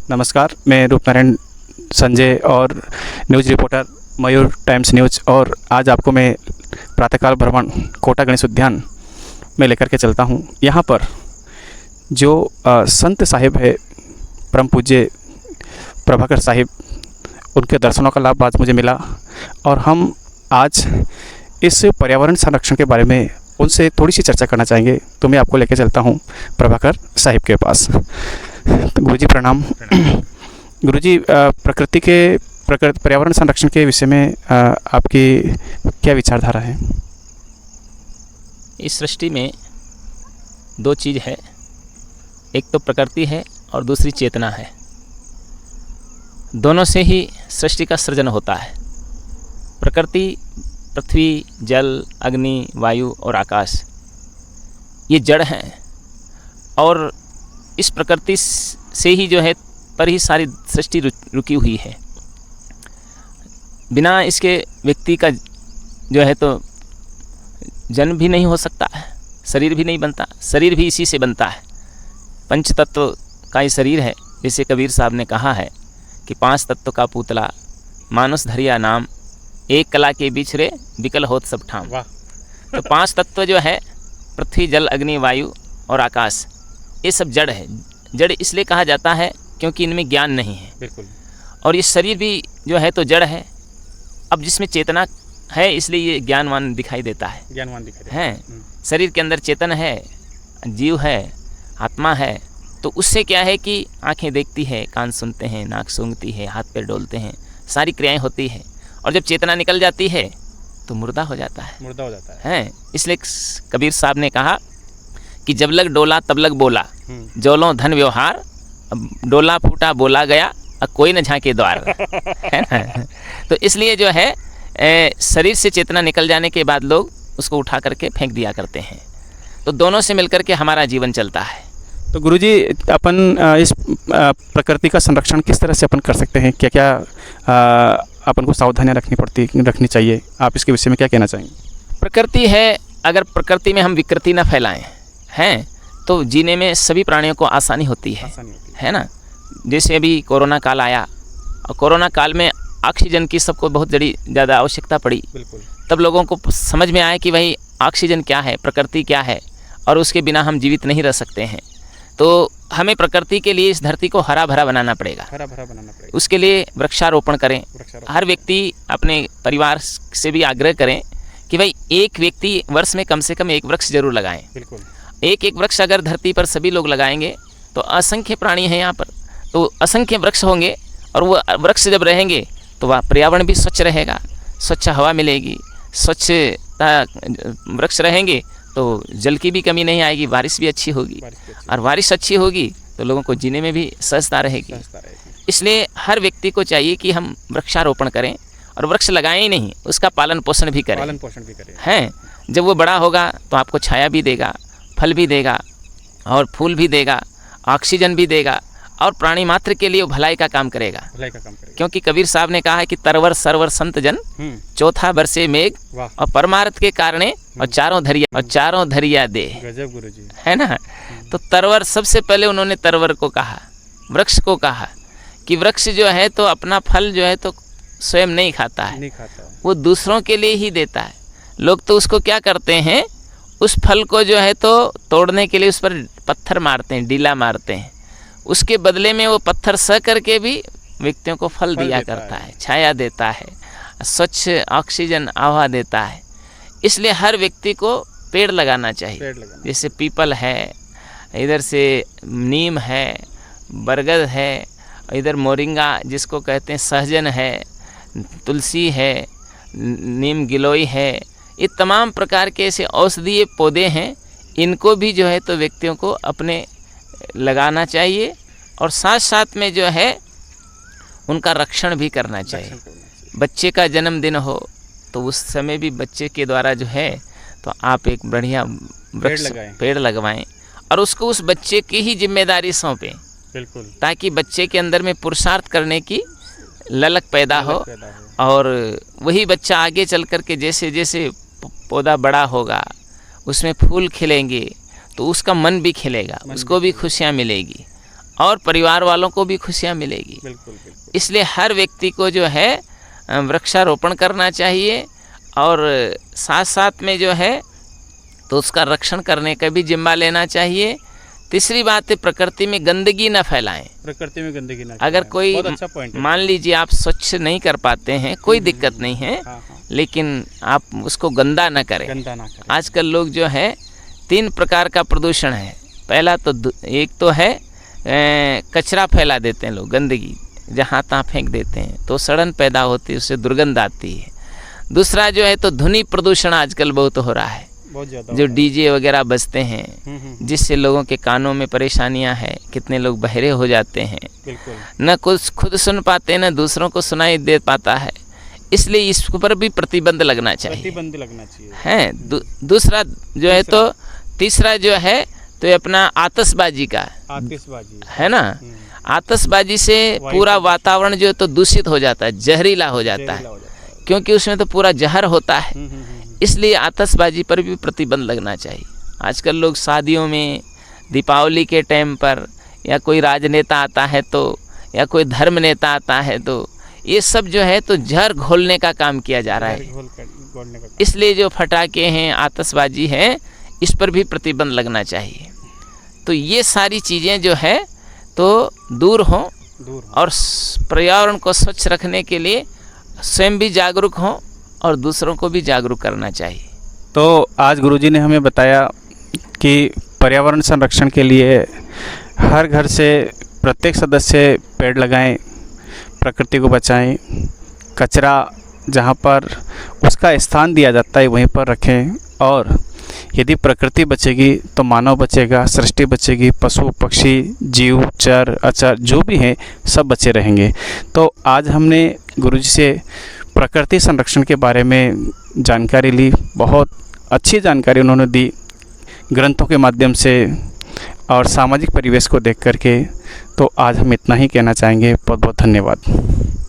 नमस्कार, मैं रूपनारायण संजय और न्यूज़ रिपोर्टर मयूर टाइम्स न्यूज़। और आज आपको मैं प्रातःकाल भ्रमण कोटा गणेश उद्यान में लेकर के चलता हूँ। यहाँ पर जो संत साहिब है, परम पूज्य प्रभाकर साहिब, उनके दर्शनों का लाभ आज मुझे मिला और हम आज इस पर्यावरण संरक्षण के बारे में उनसे थोड़ी सी चर्चा करना चाहेंगे। तो मैं आपको लेकर चलता हूँ प्रभाकर साहिब के पास। तो गुरुजी प्रणाम। गुरुजी, प्रकृति के पर्यावरण संरक्षण के विषय में आपकी क्या विचारधारा है? इस सृष्टि में दो चीज़ है, एक तो प्रकृति है और दूसरी चेतना है। दोनों से ही सृष्टि का सृजन होता है। प्रकृति पृथ्वी, जल, अग्नि, वायु और आकाश, ये जड़ हैं और इस प्रकृति से ही जो है पर ही सारी सृष्टि रुकी हुई है। बिना इसके व्यक्ति का जो है तो जन्म भी नहीं हो सकता है, शरीर भी नहीं बनता। शरीर भी इसी से बनता है, पंच तत्व का ही शरीर है। जैसे कबीर साहब ने कहा है कि 5 तत्व का पुतला, मानुष धरिया नाम, एक कला के बिछरे विकल होत सब ठाम। तो 5 तत्व जो है पृथ्वी, जल, अग्नि, वायु और आकाश, ये सब जड़ है। जड़ इसलिए कहा जाता है क्योंकि इनमें ज्ञान नहीं है। बिल्कुल। और ये शरीर भी जो है तो जड़ है। अब जिसमें चेतना है इसलिए ये ज्ञानवान दिखाई देता है। हैं, शरीर के अंदर चेतन है, जीव है, आत्मा है। तो उससे क्या है कि आंखें देखती है, कान सुनते हैं, नाक सूंघती है, हाथ पैर डोलते हैं, सारी क्रियाएं होती है। और जब चेतना निकल जाती है तो मुर्दा हो जाता है। हैं, इसलिए कबीर साहब ने कहा कि जब लग डोला तब लग बोला, जोलो धन व्यवहार, अब डोला फूटा बोला गया, अब कोई न झांके द्वार। है ना? तो इसलिए जो है शरीर से चेतना निकल जाने के बाद लोग उसको उठा करके फेंक दिया करते हैं। तो दोनों से मिलकर के हमारा जीवन चलता है। तो गुरुजी, अपन इस प्रकृति का संरक्षण किस तरह से अपन कर सकते हैं? क्या क्या अपन को सावधानियाँ रखनी चाहिए? आप इसके विषय में क्या कहना चाहेंगे? प्रकृति है, अगर प्रकृति में हम विकृति न फैलाएं हैं तो जीने में सभी प्राणियों को आसानी होती है ना? जैसे अभी कोरोना काल आया और कोरोना काल में ऑक्सीजन की सबको बहुत ज़्यादा आवश्यकता पड़ी। बिल्कुल। तब लोगों को समझ में आया कि भाई ऑक्सीजन क्या है, प्रकृति क्या है और उसके बिना हम जीवित नहीं रह सकते हैं। तो हमें प्रकृति के लिए इस धरती को हरा भरा बनाना पड़ेगा। उसके लिए वृक्षारोपण करें। हर व्यक्ति अपने परिवार से भी आग्रह करें कि भाई एक व्यक्ति वर्ष में कम से कम एक वृक्ष जरूर लगाएं। बिल्कुल। एक वृक्ष अगर धरती पर सभी लोग लगाएंगे तो असंख्य प्राणी हैं यहाँ पर, तो असंख्य वृक्ष होंगे और वो वृक्ष जब रहेंगे तो वह पर्यावरण भी स्वच्छ रहेगा, स्वच्छ हवा मिलेगी, स्वच्छता वृक्ष रहेंगे तो जल की भी कमी नहीं आएगी, बारिश भी अच्छी होगी। और बारिश अच्छी होगी तो लोगों को जीने में भी सहजता रहेगी। इसलिए हर व्यक्ति को चाहिए कि हम वृक्षारोपण करें और वृक्ष लगाएं ही नहीं, उसका पालन पोषण भी करें। हैं, जब वो बड़ा होगा तो आपको छाया भी देगा, फल भी देगा और फूल भी देगा, ऑक्सीजन भी देगा और प्राणी मात्र के लिए वो भलाई का काम करेगा। क्योंकि कबीर साहब ने कहा है कि तरवर सरवर संत जन, चौथा बरसे मेघ और परमार्थ के कारणे और चारों धरिया दे। गजब गुरुजी। है ना? तो तरवर, सबसे पहले उन्होंने तरवर को कहा, वृक्ष को कहा कि वृक्ष जो है तो अपना फल जो है तो स्वयं नहीं खाता है, वो दूसरों के लिए ही देता है। लोग तो उसको क्या करते हैं, उस फल को जो है तो तोड़ने के लिए उस पर पत्थर मारते हैं, डीला मारते हैं। उसके बदले में वो पत्थर सह करके भी व्यक्तियों को फल दिया करता है, छाया देता है, स्वच्छ ऑक्सीजन हवा देता है। इसलिए हर व्यक्ति को पेड़ लगाना चाहिए। जैसे पीपल है, इधर से नीम है, बरगद है, इधर मोरिंगा जिसको कहते हैं, सहजन है, तुलसी है, नीम गिलोई है, ये तमाम प्रकार के ऐसे औषधीय पौधे हैं। इनको भी जो है तो व्यक्तियों को अपने लगाना चाहिए और साथ साथ में जो है उनका रक्षण भी करना चाहिए। बच्चे का जन्मदिन हो तो उस समय भी बच्चे के द्वारा जो है तो आप एक बढ़िया वृक्ष पेड़ लगवाएं और उसको उस बच्चे की ही जिम्मेदारी सौंपें। बिल्कुल। ताकि बच्चे के अंदर में पुरुषार्थ करने की ललक पैदा हो और वही बच्चा आगे चल कर के जैसे जैसे पौधा बड़ा होगा उसमें फूल खिलेंगे तो उसका मन भी खिलेगा, उसको भी खुशियाँ मिलेगी और परिवार वालों को भी खुशियाँ मिलेगी। बिल्कुल बिल्कुल। इसलिए हर व्यक्ति को जो है वृक्षारोपण करना चाहिए और साथ साथ में जो है तो उसका रक्षण करने का भी जिम्मा लेना चाहिए। तीसरी बात है, प्रकृति में गंदगी न फैलाएं। प्रकृति में गंदगी ना अगर फैलाएं। कोई बहुत अच्छा पॉइंट है। मान लीजिए आप स्वच्छ नहीं कर पाते हैं, कोई दिक्कत नहीं है, हाँ, हाँ। लेकिन आप उसको गंदा न करें। गंदा ना करें। आजकल लोग जो है 3 प्रकार का प्रदूषण है। पहला तो एक तो है कचरा फैला देते हैं लोग, गंदगी जहाँ तहाँ फेंक देते हैं तो सड़न पैदा होती है, उससे दुर्गंध आती है। दूसरा जो है तो ध्वनि प्रदूषण आजकल बहुत हो रहा है, बहुत ज़्यादा जो डीजे वगैरह बजते हैं, जिससे लोगों के कानों में परेशानियां हैं, कितने लोग बहरे हो जाते हैं, बिल्कुल। न कुछ खुद सुन पाते न दूसरों को सुनाई दे पाता है। इसलिए इस पर भी प्रतिबंध लगना चाहिए, प्रतिबंध लगना चाहिए है। दूसरा जो है तो तीसरा जो है तो ये अपना आतिशबाजी का, आतिशबाजी है ना। आतिशबाजी से पूरा वातावरण जो है तो दूषित हो जाता है, जहरीला हो जाता है, क्योंकि उसमें तो पूरा जहर होता है। इसलिए आतिशबाजी पर भी प्रतिबंध लगना चाहिए। आजकल लोग शादियों में, दीपावली के टाइम पर, या कोई राजनेता आता है तो, या कोई धर्म नेता आता है तो, ये सब जो है तो जहर घोलने का काम किया जा रहा है। इसलिए जो फटाके हैं, आतिशबाजी है, इस पर भी प्रतिबंध लगना चाहिए। तो ये सारी चीज़ें जो है तो दूर हों और पर्यावरण को स्वच्छ रखने के लिए स्वयं भी जागरूक हों और दूसरों को भी जागरूक करना चाहिए। तो आज गुरुजी ने हमें बताया कि पर्यावरण संरक्षण के लिए हर घर से प्रत्येक सदस्य पेड़ लगाएं, प्रकृति को बचाएं, कचरा जहां पर उसका स्थान दिया जाता है वहीं पर रखें, और यदि प्रकृति बचेगी तो मानव बचेगा, सृष्टि बचेगी, पशु पक्षी जीव चर अचर जो भी हैं सब बचे रहेंगे। तो आज हमने गुरुजी से प्रकृति संरक्षण के बारे में जानकारी ली, बहुत अच्छी जानकारी उन्होंने दी ग्रंथों के माध्यम से और सामाजिक परिवेश को देख करके। तो आज हम इतना ही कहना चाहेंगे। बहुत बहुत धन्यवाद।